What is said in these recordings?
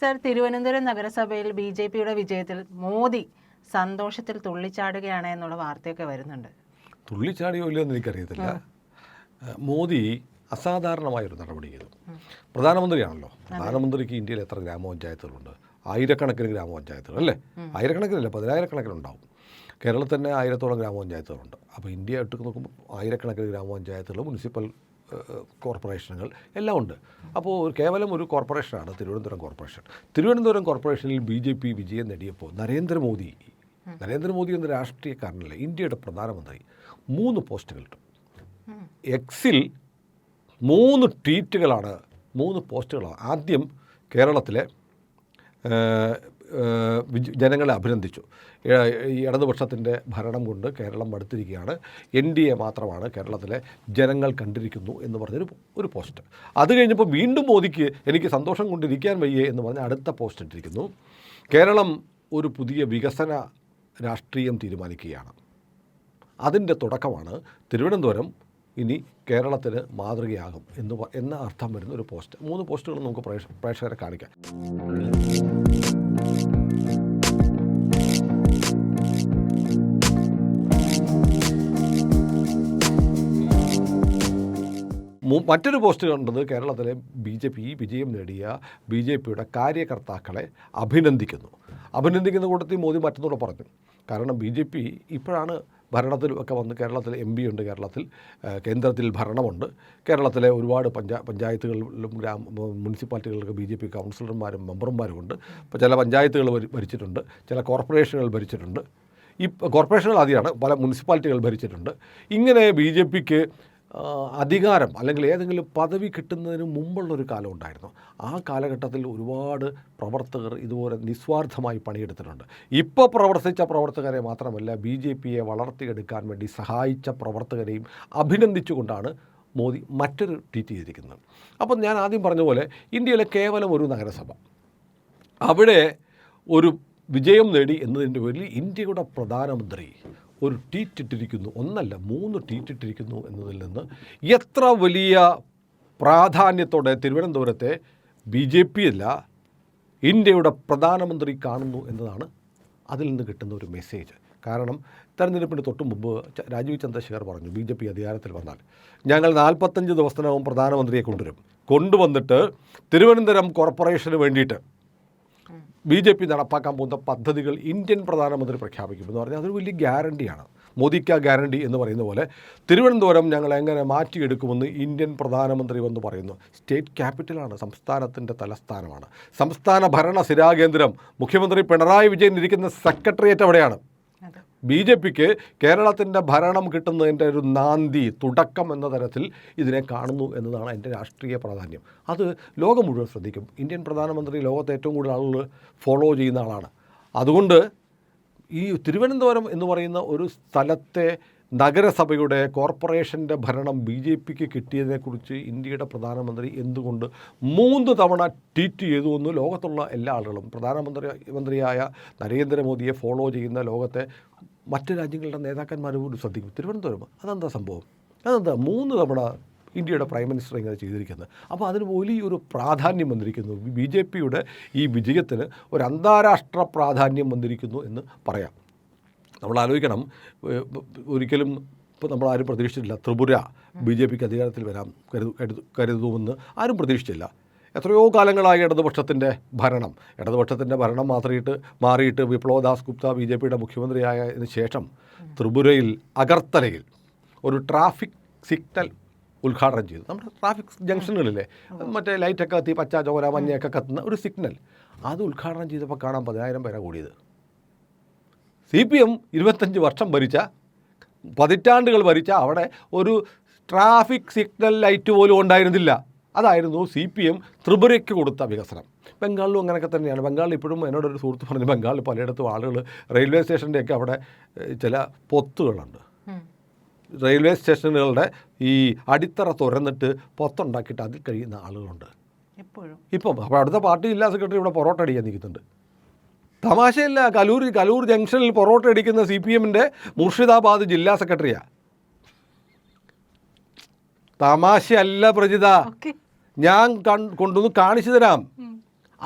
Sir, Thiruvananthapuram നഗരസഭയിൽ BJPയുടെ വിജയത്തിൽ മോദി സന്തോഷത്തിൽ തുള്ളിച്ചാടുകയാണ് എന്നുള്ള വാർത്തയൊക്കെ വരുന്നുണ്ട്. തുള്ളിച്ചാടിയോ ഇല്ലയോ എന്ന് എനിക്കറിയത്തില്ല. മോദി അസാധാരണമായൊരു നടപടി ചെയ്തു. പ്രധാനമന്ത്രിയാണല്ലോ. പ്രധാനമന്ത്രിക്ക് ഇന്ത്യയിൽ എത്ര ഗ്രാമപഞ്ചായത്തുകളുണ്ട്? ആയിരക്കണക്കിന് ഗ്രാമപഞ്ചായത്തുകൾ അല്ലേ? ആയിരക്കണക്കിനല്ല, 10,000-കണക്കിനുണ്ടാവും. കേരളത്തിൽ തന്നെ 1000-ഓളം ഗ്രാമപഞ്ചായത്തുകളുണ്ട്. അപ്പോൾ ഇന്ത്യ ഇട്ട് നോക്കുമ്പോൾ ആയിരക്കണക്കിന് ഗ്രാമപഞ്ചായത്തുകൾ, മുനിസിപ്പൽ കോർപ്പറേഷനുകൾ എല്ലാം ഉണ്ട്. അപ്പോൾ കേവലം ഒരു കോർപ്പറേഷനാണ് തിരുവനന്തപുരം കോർപ്പറേഷൻ. തിരുവനന്തപുരം കോർപ്പറേഷനിൽ BJP വിജയം നേടിയപ്പോൾ നരേന്ദ്രമോദി എന്ന രാഷ്ട്രീയക്കാരനല്ല, ഇന്ത്യയുടെ പ്രധാനമന്ത്രി 3 പോസ്റ്റുകൾ ഇട്ടു. എക്സിൽ 3 ട്വീറ്റുകളാണ്, 3 പോസ്റ്റുകളാണ്. ആദ്യം കേരളത്തിലെ ജനങ്ങളെ അഭിനന്ദിച്ചു. ഈ ഇടതുപക്ഷത്തിൻ്റെ ഭരണം കൊണ്ട് കേരളം മടുത്തിരിക്കുകയാണ്, NDA മാത്രമാണ് കേരളത്തിലെ ജനങ്ങൾ കണ്ടിരിക്കുന്നു എന്ന് പറഞ്ഞൊരു പോസ്റ്റ്. അത് കഴിഞ്ഞപ്പോൾ വീണ്ടും മോദിക്ക് എനിക്ക് സന്തോഷം കൊണ്ടിരിക്കാൻ വയ്യേ എന്ന് പറഞ്ഞ് അടുത്ത പോസ്റ്റ് ഇട്ടിരിക്കുന്നു. കേരളം ഒരു പുതിയ വികസന രാഷ്ട്രീയം തീരുമാനിക്കുകയാണ്. അതിൻ്റെ തുടക്കമാണ് തിരുവനന്തപുരം ഇനി കേരളത്തിന് മാതൃകയാകും എന്ന അർത്ഥം വരുന്ന ഒരു പോസ്റ്റ്. 3 പോസ്റ്റുകൾ നമുക്ക് പ്രേക്ഷകരെ കാണിക്കാം. മറ്റൊരു പോസ്റ്റ് കണ്ടത് കേരളത്തിലെ BJP വിജയം നേടിയ BJPയുടെ കാര്യകർത്താക്കളെ അഭിനന്ദിക്കുന്ന കൂട്ടത്തിൽ മോദി മറ്റൊന്നുകൂടെ പറഞ്ഞു. കാരണം BJP ഇപ്പോഴാണ് ഭരണത്തിലൊക്കെ വന്ന് കേരളത്തിൽ MP ഉണ്ട്, കേരളത്തിൽ കേന്ദ്രത്തിൽ ഭരണമുണ്ട്, കേരളത്തിലെ ഒരുപാട് പഞ്ചായത്തുകളിലും മുനിസിപ്പാലിറ്റികളിലൊക്കെ BJP കൗൺസിലർമാരും മെമ്പർമാരുമുണ്ട്. ഇപ്പോൾ ചില പഞ്ചായത്തുകൾ ഭരിച്ചിട്ടുണ്ട്, ചില കോർപ്പറേഷനുകൾ ഭരിച്ചിട്ടുണ്ട്, ഈ കോർപ്പറേഷനുകൾ ആദ്യമാണ്, പല മുനിസിപ്പാലിറ്റികൾ ഭരിച്ചിട്ടുണ്ട്. ഇങ്ങനെ BJPക്ക് അധികാരം അല്ലെങ്കിൽ ഏതെങ്കിലും പദവി കിട്ടുന്നതിന് മുമ്പുള്ളൊരു കാലം ഉണ്ടായിരുന്നു. ആ കാലഘട്ടത്തിൽ ഒരുപാട് പ്രവർത്തകർ ഇതുപോലെ നിസ്വാർത്ഥമായി പണിയെടുത്തിട്ടുണ്ട്. ഇപ്പോൾ പ്രവർത്തിച്ച പ്രവർത്തകരെ മാത്രമല്ല, BJPയെ വളർത്തിയെടുക്കാൻ വേണ്ടി സഹായിച്ച പ്രവർത്തകരെയും അഭിനന്ദിച്ചുകൊണ്ടാണ് മോദി മറ്റൊരു ട്വീറ്റ് ചെയ്തിരിക്കുന്നത്. അപ്പം ഞാൻ ആദ്യം പറഞ്ഞ പോലെ ഇന്ത്യയിലെ കേവലം ഒരു നഗരസഭ, അവിടെ ഒരു വിജയം നേടി എന്നതിൻ്റെ പേരിൽ ഇന്ത്യയുടെ പ്രധാനമന്ത്രി ഒരു ട്വീറ്റ് ഇട്ടിരിക്കുന്നു. 1 അല്ല 3 ട്വീറ്റ് ഇട്ടിരിക്കുന്നു എന്നതിൽ നിന്ന് എത്ര വലിയ പ്രാധാന്യത്തോടെ തിരുവനന്തപുരത്തെ BJP അല്ല ഇന്ത്യയുടെ പ്രധാനമന്ത്രി കാണുന്നു എന്നതാണ് അതിൽ നിന്ന് കിട്ടുന്ന ഒരു മെസ്സേജ്. കാരണം തെരഞ്ഞെടുപ്പിന് തൊട്ട് മുമ്പ് രാജീവ് ചന്ദ്രശേഖർ പറഞ്ഞു, BJP അധികാരത്തിൽ വന്നാൽ ഞങ്ങൾ 45 ദിവസത്തിനകം പ്രധാനമന്ത്രിയെ കൊണ്ടുവന്നിട്ട് തിരുവനന്തപുരം കോർപ്പറേഷന് വേണ്ടിയിട്ട് BJP നടപ്പാക്കാൻ പോകുന്ന പദ്ധതികൾ ഇന്ത്യൻ പ്രധാനമന്ത്രി പ്രഖ്യാപിക്കുമെന്ന് പറഞ്ഞാൽ അതൊരു വലിയ ഗ്യാരണ്ടിയാണ്. മോദിക്ക ഗ്യാരണ്ടി എന്ന് പറയുന്ന പോലെ തിരുവനന്തപുരം ഞങ്ങൾ എങ്ങനെ മാറ്റിയെടുക്കുമെന്ന് ഇന്ത്യൻ പ്രധാനമന്ത്രി വന്ന് പറയുന്നു. സ്റ്റേറ്റ് ക്യാപിറ്റലാണ്, സംസ്ഥാനത്തിൻ്റെ തലസ്ഥാനമാണ്, സംസ്ഥാന ഭരണ സ്ഥിരാകേന്ദ്രം. മുഖ്യമന്ത്രി പിണറായി വിജയൻ ഇരിക്കുന്ന സെക്രട്ടേറിയറ്റ് അവിടെയാണ്. BJPക്ക് കേരളത്തിൻ്റെ ഭരണം കിട്ടുന്നതിൻ്റെ ഒരു നാന്തി തുടക്കം എന്ന തരത്തിൽ ഇതിനെ കാണുന്നു എന്നതാണ് എൻ്റെ രാഷ്ട്രീയ പ്രാധാന്യം. അത് ലോകം മുഴുവൻ ശ്രദ്ധിക്കും. ഇന്ത്യൻ പ്രധാനമന്ത്രി ലോകത്തെ ഏറ്റവും കൂടുതൽ ആളുകൾ ഫോളോ ചെയ്യുന്ന ആളാണ്. അതുകൊണ്ട് ഈ തിരുവനന്തപുരം എന്ന് പറയുന്ന ഒരു സ്ഥലത്തെ നഗരസഭയുടെ കോർപ്പറേഷൻ്റെ ഭരണം BJPക്ക് കിട്ടിയതിനെക്കുറിച്ച് ഇന്ത്യയുടെ പ്രധാനമന്ത്രി എന്തുകൊണ്ട് 3 തവണ ട്വീറ്റ് ചെയ്തു എന്ന് ലോകത്തുള്ള എല്ലാ ആളുകളും, പ്രധാനമന്ത്രിയായ നരേന്ദ്രമോദിയെ ഫോളോ ചെയ്യുന്ന ലോകത്തെ മറ്റ് രാജ്യങ്ങളുടെ നേതാക്കന്മാർ പോലും ശ്രദ്ധിക്കും. തിരുവനന്തപുരം അതെന്താ സംഭവം? അതെന്താ 3 തവണ ഇന്ത്യയുടെ പ്രൈം മിനിസ്റ്റർ ഇങ്ങനെ ചെയ്തിരിക്കുന്നത്? അപ്പോൾ അതിന് വലിയൊരു പ്രാധാന്യം വന്നിരിക്കുന്നു. BJPയുടെ ഈ വിജയത്തിന് ഒരു അന്താരാഷ്ട്ര പ്രാധാന്യം വന്നിരിക്കുന്നു എന്ന് പറയാം. നമ്മൾ ആലോചിക്കണം, ഒരിക്കലും ഇപ്പോൾ നമ്മളാരും പ്രതീക്ഷിച്ചിട്ടില്ല ത്രിപുര BJPക്ക് അധികാരത്തിൽ വരാം കരുതുമെന്ന് ആരും പ്രതീക്ഷിച്ചില്ല. എത്രയോ കാലങ്ങളായി ഇടതുപക്ഷത്തിൻ്റെ ഭരണം മാറിയിട്ട് വിപ്ലവദാസ് ഗുപ്ത BJPയുടെ മുഖ്യമന്ത്രിയായതിനു ശേഷം ത്രിപുരയിൽ അഗർത്തലയിൽ ഒരു ട്രാഫിക് സിഗ്നൽ ഉദ്ഘാടനം ചെയ്തു. നമ്മുടെ ട്രാഫിക് ജംഗ്ഷനുകളിലെ മറ്റേ ലൈറ്റൊക്കെ കത്തി, പച്ച ചോര മഞ്ഞയൊക്കെ കത്തുന്ന ഒരു സിഗ്നൽ, അത് ഉദ്ഘാടനം ചെയ്തപ്പോൾ കാണാൻ 10,000 പേരാണ് കൂടിയത്. CPM 25 വർഷം ഭരിച്ച, പതിറ്റാണ്ടുകൾ ഭരിച്ച അവിടെ ഒരു ട്രാഫിക് സിഗ്നൽ ലൈറ്റ് പോലും ഉണ്ടായിരുന്നില്ല. അതായിരുന്നു CPM ത്രിപുരയ്ക്ക് കൊടുത്ത വികസനം. ബംഗാളിലും അങ്ങനെയൊക്കെ തന്നെയാണ്. ബംഗാളിൽ ഇപ്പോഴും എന്നോടൊരു സുഹൃത്ത് പറഞ്ഞു, ബംഗാളിൽ പലയിടത്തും ആളുകൾ റെയിൽവേ സ്റ്റേഷൻ്റെയൊക്കെ അവിടെ ചില പൊത്തുകളുണ്ട്. റെയിൽവേ സ്റ്റേഷനുകളുടെ ഈ അടിത്തറ തുറന്നിട്ട് പൊത്തുണ്ടാക്കിയിട്ട് അതിൽ കഴിയുന്ന ആളുകളുണ്ട് ഇപ്പം. അപ്പോൾ അവിടുത്തെ പാർട്ടി ജില്ലാ സെക്രട്ടറി ഇവിടെ പൊറോട്ട അടിക്കാൻ നിൽക്കുന്നുണ്ട്. തമാശയില്ല, കലൂർ ജംഗ്ഷനിൽ പൊറോട്ട അടിക്കുന്ന CPMൻ്റെ മുർഷിദാബാദ് ജില്ലാ സെക്രട്ടറിയാണ്. തമാശയല്ല പ്രജിത, ഞാൻ കൊണ്ടുവന്ന് കാണിച്ചു തരാം.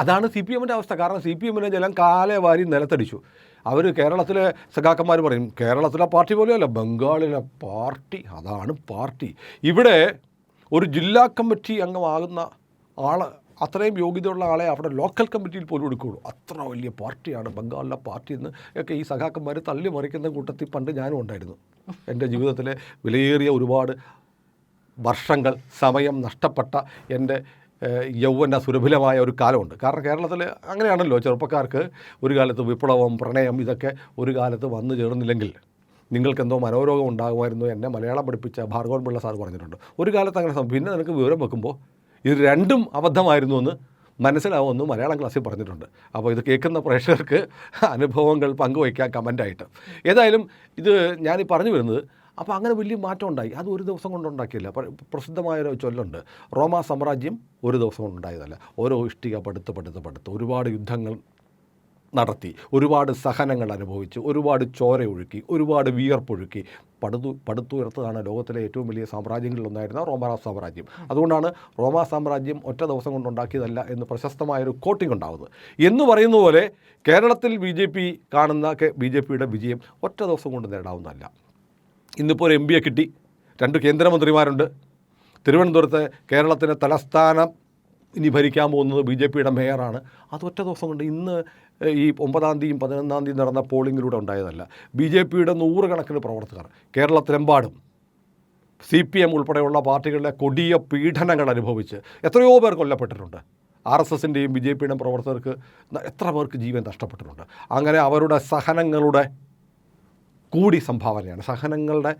അതാണ് സി പി എമ്മിൻ്റെ അവസ്ഥ. കാരണം സി പി എമ്മിനെ ജലം കാലെ വാരി നിലത്തടിച്ചു. അവർ കേരളത്തിലെ സഖാക്കന്മാർ പറയും കേരളത്തിലെ പാർട്ടി പോലെയല്ല ബംഗാളിലെ പാർട്ടി, അതാണ് പാർട്ടി. ഇവിടെ ഒരു ജില്ലാ കമ്മിറ്റി അംഗമാകുന്ന ആൾ, അത്രയും യോഗ്യതയുള്ള ആളെ അവിടെ ലോക്കൽ കമ്മിറ്റിയിൽ പോലും എടുക്കുകയുള്ളൂ. അത്ര വലിയ പാർട്ടിയാണ് ബംഗാളിലെ പാർട്ടി എന്ന് ഒക്കെ ഈ സഖാക്കന്മാർ തള്ളി മറിക്കുന്ന കൂട്ടത്തിൽ പണ്ട് ഞാനും ഉണ്ടായിരുന്നു. എൻ്റെ ജീവിതത്തിലെ വിലയേറിയ ഒരുപാട് വർഷങ്ങൾ സമയം നഷ്ടപ്പെട്ട എൻ്റെ യൗവന സുരഭിലമായ ഒരു കാലമുണ്ട്. കാരണം കേരളത്തിൽ അങ്ങനെയാണല്ലോ, ചെറുപ്പക്കാർക്ക് ഒരു കാലത്ത് വിപ്ലവം, പ്രണയം ഇതൊക്കെ ഒരു കാലത്ത് വന്നു ചേർന്നില്ലെങ്കിൽ നിങ്ങൾക്കെന്തോ മനോരോഗം ഉണ്ടാകുമായിരുന്നു. എന്നെ മലയാളം പഠിപ്പിച്ച ഭാർഗവൻ പിള്ള സാർ പറഞ്ഞിട്ടുണ്ട്. ഒരു കാലത്ത് അങ്ങനെ പിന്നെ നിനക്ക് വിവരം വെക്കുമ്പോൾ ഇത് രണ്ടും അബദ്ധമായിരുന്നു എന്ന് മനസ്സിലാവുമെന്ന് മലയാളം ക്ലാസ്സിൽ പറഞ്ഞിട്ടുണ്ട്. അപ്പോൾ ഇത് കേൾക്കുന്ന പ്രേക്ഷകർക്ക് അനുഭവങ്ങൾ പങ്കുവയ്ക്കാം കമൻ്റായിട്ട്. ഏതായാലും ഇത് ഞാനീ പറഞ്ഞു വരുന്നത്, അപ്പോൾ അങ്ങനെ വലിയ മാറ്റം ഉണ്ടായി. അത് ഒരു ദിവസം കൊണ്ടുണ്ടാക്കിയില്ല. പ്രസിദ്ധമായൊരു ചൊല്ലുണ്ട്, റോമാ സാമ്രാജ്യം ഒരു ദിവസം കൊണ്ടുണ്ടായതല്ല. ഓരോ ഇഷ്ടിക പടുത്ത് ഒരുപാട് യുദ്ധങ്ങൾ നടത്തി, ഒരുപാട് സഹനങ്ങൾ അനുഭവിച്ച്, ഒരുപാട് ചോര ഒഴുക്കി, ഒരുപാട് വിയർപ്പൊഴുക്കി പടുത്തുയർത്തതാണ് ലോകത്തിലെ ഏറ്റവും വലിയ സാമ്രാജ്യങ്ങളിലൊന്നായിരുന്ന റോമാ സാമ്രാജ്യം. അതുകൊണ്ടാണ് റോമാ സാമ്രാജ്യം ഒറ്റ ദിവസം കൊണ്ടുണ്ടാക്കിയതല്ല എന്ന് പ്രശസ്തമായൊരു കോട്ടിംഗ് ഉണ്ടാകുന്നത്. എന്ന് പറയുന്ന പോലെ കേരളത്തിൽ BJP കാണുന്ന BJPയുടെ വിജയം ഒറ്റ ദിവസം കൊണ്ട് നേടാവുന്നതല്ല. ഇന്നിപ്പോൾ ഒരു MPയെ കിട്ടി, 2 കേന്ദ്രമന്ത്രിമാരുണ്ട്. തിരുവനന്തപുരത്തെ കേരളത്തിൻ്റെ തലസ്ഥാനം ഇനി ഭരിക്കാൻ പോകുന്നത് BJPയുടെ മേയറാണ്. അത് ഒറ്റ ദിവസം കൊണ്ട് ഇന്ന് ഈ 9-ാം തീയതിയും 11-ാം തീയതി നടന്ന പോളിങ്ങിലൂടെ ഉണ്ടായതല്ല. BJPയുടെ 100 കണക്കിന് പ്രവർത്തകർ കേരളത്തിലെമ്പാടും CPM ഉൾപ്പെടെയുള്ള പാർട്ടികളിലെ കൊടിയ പീഡനങ്ങൾ അനുഭവിച്ച് എത്രയോ പേർ കൊല്ലപ്പെട്ടിട്ടുണ്ട്. RSSൻ്റെയും BJPയുടെയും പ്രവർത്തകർക്ക് എത്ര പേർക്ക് ജീവൻ നഷ്ടപ്പെട്ടിട്ടുണ്ട്. അങ്ങനെ അവരുടെ സഹനങ്ങളുടെ കൂടി സംഭാവനയാണ്. സഹനങ്ങളുടെ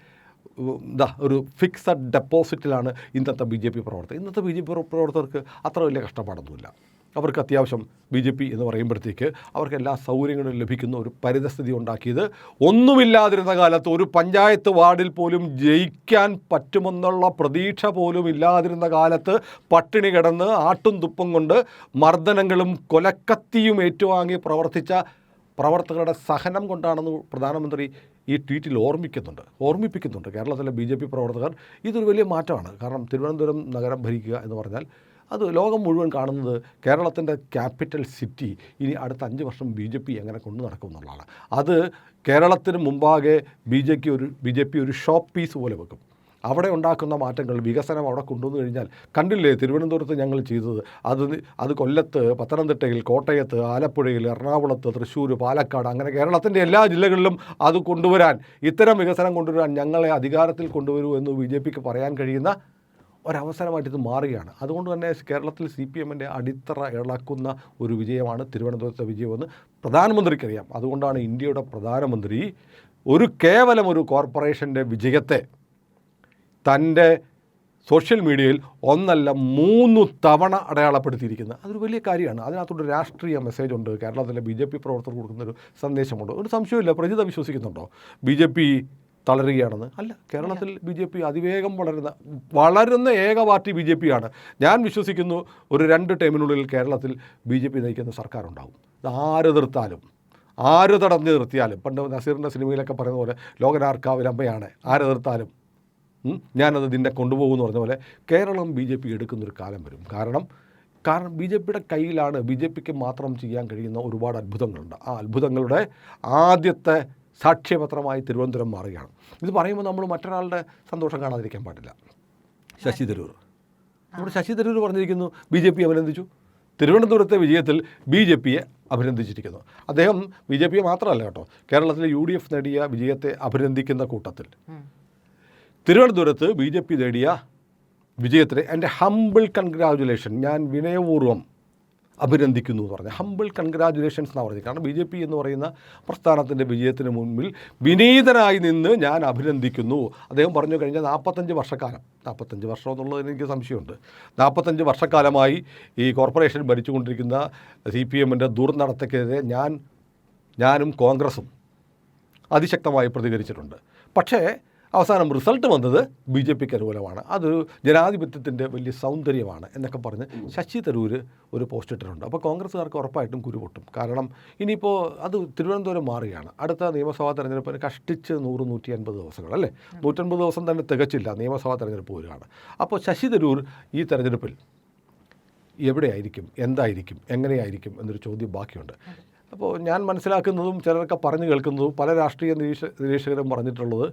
ഒരു ഫിക്സഡ് ഡെപ്പോസിറ്റിലാണ് ഇന്നത്തെ BJP പ്രവർത്തകർ. ഇന്നത്തെ BJP പ്രവർത്തകർക്ക് അത്ര വലിയ കഷ്ടപ്പാടൊന്നുമില്ല. അവർക്ക് അത്യാവശ്യം BJP എന്ന് പറയുമ്പോഴത്തേക്ക് അവർക്ക് എല്ലാ സൗകര്യങ്ങളും ലഭിക്കുന്ന ഒരു പരിതസ്ഥിതി ഉണ്ടാക്കിയത് ഒന്നുമില്ലാതിരുന്ന കാലത്ത്, ഒരു പഞ്ചായത്ത് വാർഡിൽ പോലും ജയിക്കാൻ പറ്റുമെന്നുള്ള പ്രതീക്ഷ പോലും ഇല്ലാതിരുന്ന കാലത്ത് പട്ടിണി കിടന്ന് ആട്ടും തുപ്പും കൊണ്ട് മർദ്ദനങ്ങളും കൊലക്കത്തിയും ഏറ്റുവാങ്ങി പ്രവർത്തിച്ച പ്രവർത്തകരുടെ സഹനം കൊണ്ടാണെന്ന് പ്രധാനമന്ത്രി ഈ ട്വീറ്റിൽ ഓർമ്മിപ്പിക്കുന്നുണ്ട്. കേരളത്തിലെ BJP പ്രവർത്തകർ ഇതൊരു വലിയ മാറ്റമാണ്. കാരണം തിരുവനന്തപുരം നഗരം ഭരിക്കുക എന്ന് പറഞ്ഞാൽ അത് ലോകം മുഴുവൻ കാണുന്നത് കേരളത്തിൻ്റെ ക്യാപിറ്റൽ സിറ്റി ഇനി അടുത്ത 5 വർഷം BJP എങ്ങനെ കൊണ്ടു നടക്കും എന്നുള്ളതാണ്. അത് കേരളത്തിന് മുമ്പാകെ BJP ഒരു ഷോപ്പ് പീസ് പോലെ വെക്കും. അവിടെ ഉണ്ടാക്കുന്ന മാറ്റങ്ങൾ, വികസനം അവിടെ കൊണ്ടുവന്നു കഴിഞ്ഞാൽ കണ്ടില്ലേ തിരുവനന്തപുരത്ത് ഞങ്ങൾ ചെയ്തത്. അത് കൊല്ലത്ത്, പത്തനംതിട്ടയിൽ, കോട്ടയത്ത്, ആലപ്പുഴയിൽ, എറണാകുളത്ത്, തൃശ്ശൂർ, പാലക്കാട്, അങ്ങനെ കേരളത്തിൻ്റെ എല്ലാ ജില്ലകളിലും അത് കൊണ്ടുവരാൻ, ഇത്തരം വികസനം കൊണ്ടുവരാൻ ഞങ്ങളെ അധികാരത്തിൽ കൊണ്ടുവരൂ എന്ന് BJPക്ക് പറയാൻ കഴിയുന്ന ഒരവസരമായിട്ട് ഇത് മാറുകയാണ്. അതുകൊണ്ട് തന്നെ കേരളത്തിൽ CPMൻ്റെ അടിത്തറ ഇളക്കുന്ന ഒരു വിജയമാണ് തിരുവനന്തപുരത്തെ വിജയമെന്ന് പ്രധാനമന്ത്രിക്കറിയാം. അതുകൊണ്ടാണ് ഇന്ത്യയുടെ പ്രധാനമന്ത്രി കേവലം ഒരു കോർപ്പറേഷൻ്റെ വിജയത്തെ തൻ്റെ സോഷ്യൽ മീഡിയയിൽ 1 അല്ല 3 തവണ അടയാളപ്പെടുത്തിയിരിക്കുന്നത്. അതൊരു വലിയ കാര്യമാണ്. അതിനകത്തൊരു രാഷ്ട്രീയ മെസ്സേജുണ്ട്. കേരളത്തിലെ BJP പ്രവർത്തകർ കൊടുക്കുന്നൊരു സന്ദേശമുണ്ട്. ഒരു സംശയമില്ല. പ്രജിത വിശ്വസിക്കുന്നുണ്ടോ BJP തളരുകയാണെന്ന്? അല്ല, കേരളത്തിൽ BJP അതിവേഗം വളരുന്ന ഏക പാർട്ടി BJPയാണ്. ഞാൻ വിശ്വസിക്കുന്നു ഒരു 2 ടേമിനുള്ളിൽ കേരളത്തിൽ BJP നയിക്കുന്ന സർക്കാർ ഉണ്ടാകും. ആര് തടഞ്ഞു നിർത്തിയാലും, പണ്ട് നസീറിൻ്റെ സിനിമയിലൊക്കെ പറയുന്ന പോലെ ലോകനാർക്കാവിലമ്മയാണ്, ആര് നിർത്താലും ഞാനത് നിന്നെ കൊണ്ടുപോകുമെന്ന് പറഞ്ഞ പോലെ കേരളം BJP എടുക്കുന്നൊരു കാലം വരും. കാരണം BJPയുടെ കയ്യിലാണ് BJPക്ക് മാത്രം ചെയ്യാൻ കഴിയുന്ന ഒരുപാട് അത്ഭുതങ്ങളുണ്ട്. ആ അത്ഭുതങ്ങളുടെ ആദ്യത്തെ സാക്ഷ്യപത്രമായി തിരുവനന്തപുരം മാറുകയാണ്. ഇത് പറയുമ്പോൾ നമ്മൾ മറ്റൊരാളുടെ സന്തോഷം കാണാതിരിക്കാൻ പാടില്ല. ശശി തരൂർ പറഞ്ഞിരിക്കുന്നു BJP അഭിനന്ദിച്ചു. തിരുവനന്തപുരത്തെ വിജയത്തിൽ BJPയെ അഭിനന്ദിച്ചിരിക്കുന്നു. അദ്ദേഹം BJPയെ മാത്രമല്ല കേട്ടോ, കേരളത്തിലെ UDF നേടിയ വിജയത്തെ അഭിനന്ദിക്കുന്ന കൂട്ടത്തിൽ തിരുവനന്തപുരത്ത് BJP നേടിയ വിജയത്തിന് എൻ്റെ ഹംബിൾ കൺഗ്രാജുലേഷൻ, ഞാൻ വിനയപൂർവ്വം അഭിനന്ദിക്കുന്നു എന്ന് പറഞ്ഞാൽ ഹംബിൾ കൺഗ്രാജുലേഷൻസ് എന്നാണ് പറഞ്ഞത്. കാരണം BJP എന്ന് പറയുന്ന പ്രസ്ഥാനത്തിൻ്റെ വിജയത്തിന് മുൻപിൽ വിനീതനായി നിന്ന് ഞാൻ അഭിനന്ദിക്കുന്നു. അദ്ദേഹം പറഞ്ഞു കഴിഞ്ഞാൽ 45 വർഷക്കാലം, 45 വർഷം എന്നുള്ളതിന് എനിക്ക് സംശയമുണ്ട്, 45 വർഷക്കാലമായി ഈ കോർപ്പറേഷൻ ഭരിച്ചുകൊണ്ടിരിക്കുന്ന CPMൻ്റെ ദുർനടത്തക്കെതിരെ ഞാനും കോൺഗ്രസും അതിശക്തമായി പ്രതികരിച്ചിട്ടുണ്ട്. പക്ഷേ അവസാനം റിസൾട്ട് വന്നത് BJPക്ക് അനുകൂലമാണ്. അതൊരു ജനാധിപത്യത്തിൻ്റെ വലിയ സൗന്ദര്യമാണ് എന്നൊക്കെ പറഞ്ഞ് ശശി തരൂർ ഒരു പോസ്റ്റ് ഇട്ടിട്ടുണ്ട്. അപ്പോൾ കോൺഗ്രസ്സുകാർക്ക് ഉറപ്പായിട്ടും കുരുപൊട്ടും. കാരണം ഇനിയിപ്പോൾ അത് തിരുവനന്തപുരം മാറുകയാണ്. അടുത്ത നിയമസഭാ തെരഞ്ഞെടുപ്പിന് കഷ്ടിച്ച് 100-150 ദിവസങ്ങൾ, അല്ലേ, 150 ദിവസം തന്നെ തികച്ചില്ല, നിയമസഭാ തെരഞ്ഞെടുപ്പ് വരികയാണ്. അപ്പോൾ ശശി തരൂർ ഈ തെരഞ്ഞെടുപ്പിൽ എവിടെയായിരിക്കും, എന്തായിരിക്കും, എങ്ങനെയായിരിക്കും എന്നൊരു ചോദ്യം ബാക്കിയുണ്ട്. അപ്പോൾ ഞാൻ മനസ്സിലാക്കുന്നതും ചിലരൊക്കെ പറഞ്ഞു കേൾക്കുന്നതും പല രാഷ്ട്രീയ നിരീക്ഷകരും പറഞ്ഞിട്ടുള്ളത്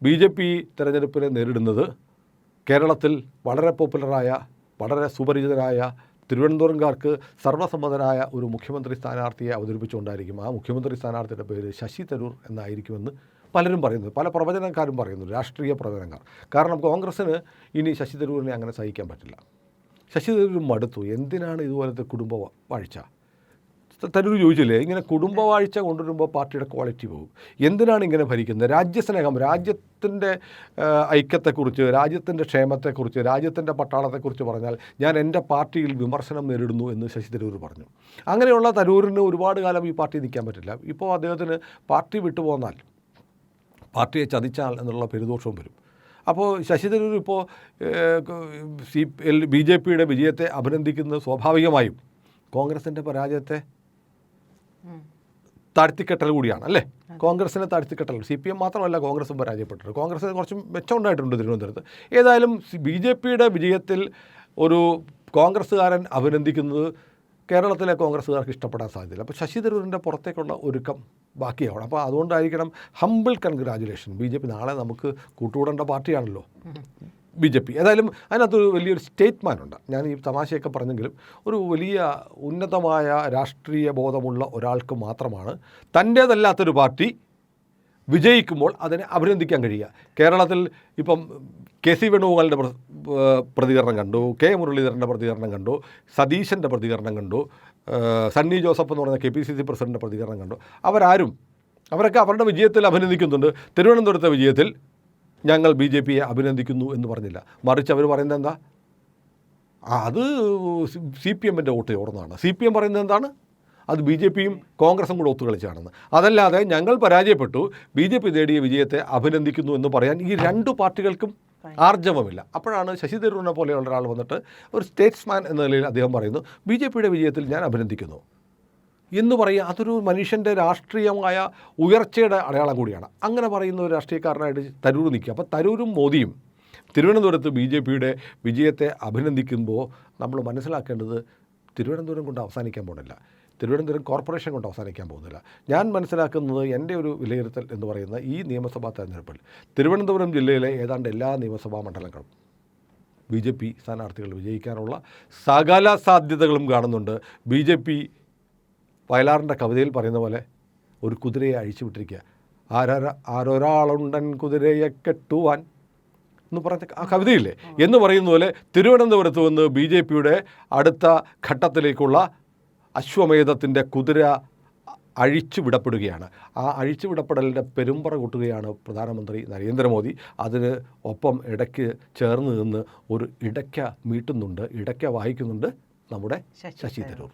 BJP തെരഞ്ഞെടുപ്പിനെ നേരിടുന്നത് കേരളത്തിൽ വളരെ പോപ്പുലറായ, വളരെ സുപരിചിതരായ, തിരുവനന്തപുരംകാർക്ക് സർവ്വസമ്മതനായ ഒരു മുഖ്യമന്ത്രി സ്ഥാനാർത്ഥിയെ അവതരിപ്പിച്ചുകൊണ്ടായിരിക്കും. ആ മുഖ്യമന്ത്രി സ്ഥാനാർത്ഥിയുടെ പേര് ശശി തരൂർ എന്നായിരിക്കുമെന്ന് പലരും പറയുന്നത്, പല പ്രവചനക്കാരും പറയുന്നു, രാഷ്ട്രീയ പ്രവചനക്കാർ. കാരണം കോൺഗ്രസ്സിന് ഇനി ശശി തരൂരിനെ അങ്ങനെ സഹിക്കാൻ പറ്റില്ല. ശശി തരൂർ മടുത്തു. എന്തിനാണ് ഇതുപോലത്തെ കുടുംബ വാഴ്ച? തരൂർ ചോദിച്ചില്ലേ, ഇങ്ങനെ കുടുംബവാഴ്ച കൊണ്ടുവരുമ്പോൾ പാർട്ടിയുടെ ക്വാളിറ്റി പോകും. എന്തിനാണ് ഇങ്ങനെ ഭരിക്കുന്നത്? രാജ്യസ്നേഹം, രാജ്യത്തിൻ്റെ ഐക്യത്തെക്കുറിച്ച്, രാജ്യത്തിൻ്റെ ക്ഷേമത്തെക്കുറിച്ച്, രാജ്യത്തിൻ്റെ പട്ടാളത്തെക്കുറിച്ച് പറഞ്ഞാൽ ഞാൻ എൻ്റെ പാർട്ടിയിൽ വിമർശനം നേരിടുന്നു എന്ന് ശശി തരൂർ പറഞ്ഞു. അങ്ങനെയുള്ള തരൂരിന് ഒരുപാട് കാലം ഈ പാർട്ടി നിൽക്കാൻ പറ്റില്ല. ഇപ്പോൾ അദ്ദേഹത്തിന് പാർട്ടി വിട്ടുപോന്നാൽ, പാർട്ടിയെ ചതിച്ചാൽ എന്നുള്ള പെരുദോഷവും വരും. അപ്പോൾ ശശി തരൂർ ഇപ്പോൾ BJPയുടെ വിജയത്തെ അഭിനന്ദിക്കുന്നത് സ്വാഭാവികമായും കോൺഗ്രസിൻ്റെ പരാജയത്തെ താഴ്ത്തിക്കെട്ടൽ കൂടിയാണ്, അല്ലേ? കോൺഗ്രസിനെ താഴ്ത്തിക്കെട്ടൽ. CPM മാത്രമല്ല കോൺഗ്രസും പരാജയപ്പെട്ടിട്ടുണ്ട്. കോൺഗ്രസിന് കുറച്ചും മെച്ചമുണ്ടായിട്ടുണ്ട് തിരുവനന്തപുരത്ത്. ഏതായാലും BJPയുടെ വിജയത്തിൽ ഒരു കോൺഗ്രസ്സുകാരൻ അഭിനന്ദിക്കുന്നത് കേരളത്തിലെ കോൺഗ്രസ്സുകാർക്ക് ഇഷ്ടപ്പെടാൻ സാധ്യതയില്ല. അപ്പോൾ ശശി തരൂരിൻ്റെ പുറത്തേക്കുള്ള ഒരുക്കം ബാക്കിയാവണം. അപ്പോൾ അതുകൊണ്ടായിരിക്കണം ഹംബിൾ കൺഗ്രാജുലേഷൻ. BJP നാളെ നമുക്ക് കൂട്ടുകൂടേണ്ട പാർട്ടിയാണല്ലോ BJP. ഏതായാലും അതിനകത്തൊരു വലിയൊരു സ്റ്റേറ്റ്മെൻ്റുണ്ട്. ഞാൻ ഈ തമാശയൊക്കെ പറഞ്ഞെങ്കിലും ഒരു വലിയ ഉന്നതമായ രാഷ്ട്രീയ ബോധമുള്ള ഒരാൾക്ക് മാത്രമാണ് തൻ്റേതല്ലാത്തൊരു പാർട്ടി വിജയിക്കുമ്പോൾ അതിനെ അഭിനന്ദിക്കാൻ കഴിയുക. കേരളത്തിൽ ഇപ്പം KC വേണുഗോപാലിൻ്റെ പ്രതികരണം കണ്ടു, K മുരളീധരൻ്റെ പ്രതികരണം കണ്ടു, സതീശൻ്റെ പ്രതികരണം കണ്ടു, സണ്ണി ജോസഫ് എന്ന് പറയുന്ന KPCC പ്രസിഡൻ്റിൻ്റെ പ്രതികരണം കണ്ടു. അവരൊക്കെ അവരുടെ വിജയത്തിൽ അഭിനന്ദിക്കുന്നുണ്ട്. തിരുവനന്തപുരത്തെ വിജയത്തിൽ ഞങ്ങൾ BJPയെ അഭിനന്ദിക്കുന്നു എന്ന് പറഞ്ഞില്ല. മറിച്ച് അവർ പറയുന്നത് എന്താ? അത് CPMൻ്റെ വോട്ട് ചോർന്നതാണ്. CPM പറയുന്നത് എന്താണ്? അത് BJPയും കോൺഗ്രസും കൂടെ ഒത്തുകളിച്ചാണെന്ന്. അതല്ലാതെ ഞങ്ങൾ പരാജയപ്പെട്ടു, BJP നേടിയ വിജയത്തെ അഭിനന്ദിക്കുന്നു എന്ന് പറയാൻ ഈ രണ്ടു പാർട്ടികൾക്കും ആർജവമില്ല. അപ്പോഴാണ് ശശി തരൂരിനെ പോലെയുള്ള ഒരാൾ വന്നിട്ട് ഒരു സ്റ്റേറ്റ്സ്മാൻ എന്ന നിലയിൽ അദ്ദേഹം പറയുന്നു BJPയുടെ വിജയത്തിൽ ഞാൻ അഭിനന്ദിക്കുന്നു എന്ന് പറയുക. അതൊരു മനുഷ്യൻ്റെ രാഷ്ട്രീയമായ ഉയർച്ചയുടെ അടയാളം കൂടിയാണ്. അങ്ങനെ പറയുന്ന ഒരു രാഷ്ട്രീയക്കാരനായിട്ട് തരൂർ നിൽക്കുക. അപ്പോൾ തരൂരും മോദിയും തിരുവനന്തപുരത്ത് BJPയുടെ വിജയത്തെ അഭിനന്ദിക്കുമ്പോൾ നമ്മൾ മനസ്സിലാക്കേണ്ടത് തിരുവനന്തപുരം കൊണ്ട് അവസാനിക്കാൻ പോകുന്നില്ല, തിരുവനന്തപുരം കോർപ്പറേഷൻ കൊണ്ട് അവസാനിക്കാൻ പോകുന്നില്ല. ഞാൻ മനസ്സിലാക്കുന്നത്, എൻ്റെ ഒരു വിലയിരുത്തൽ എന്ന് പറയുന്ന ഈ നിയമസഭാ തെരഞ്ഞെടുപ്പിൽ തിരുവനന്തപുരം ജില്ലയിലെ ഏതാണ്ട് എല്ലാ നിയമസഭാ മണ്ഡലങ്ങളും BJP സ്ഥാനാർത്ഥികൾ വിജയിക്കാനുള്ള സകല സാധ്യതകളും കാണുന്നുണ്ട്. BJP വയലാറിൻ്റെ കവിതയിൽ പറയുന്ന പോലെ ഒരു കുതിരയെ അഴിച്ചുവിട്ടിരിക്കുക. ആരൊരാളുണ്ടൻ കുതിരയെ കെട്ടുവാൻ എന്ന് പറഞ്ഞ ആ കവിതയില്ലേ എന്ന് പറയുന്ന പോലെ തിരുവനന്തപുരത്ത് നിന്ന് BJPയുടെ അടുത്ത ഘട്ടത്തിലേക്കുള്ള അശ്വമേധത്തിൻ്റെ കുതിര അഴിച്ചുവിടപ്പെടുകയാണ്. ആ അഴിച്ചുവിടപ്പെടലിൻ്റെ പെരുമ്പറ കൂട്ടുകയാണ് പ്രധാനമന്ത്രി നരേന്ദ്രമോദി. അതിന് ഒപ്പം ഇടയ്ക്ക് ചേർന്ന് നിന്ന് ഒരു ഇടയ്ക്ക മീട്ടുന്നുണ്ട്, ഇടയ്ക്ക വായിക്കുന്നുണ്ട് നമ്മുടെ ശശി തരൂർ.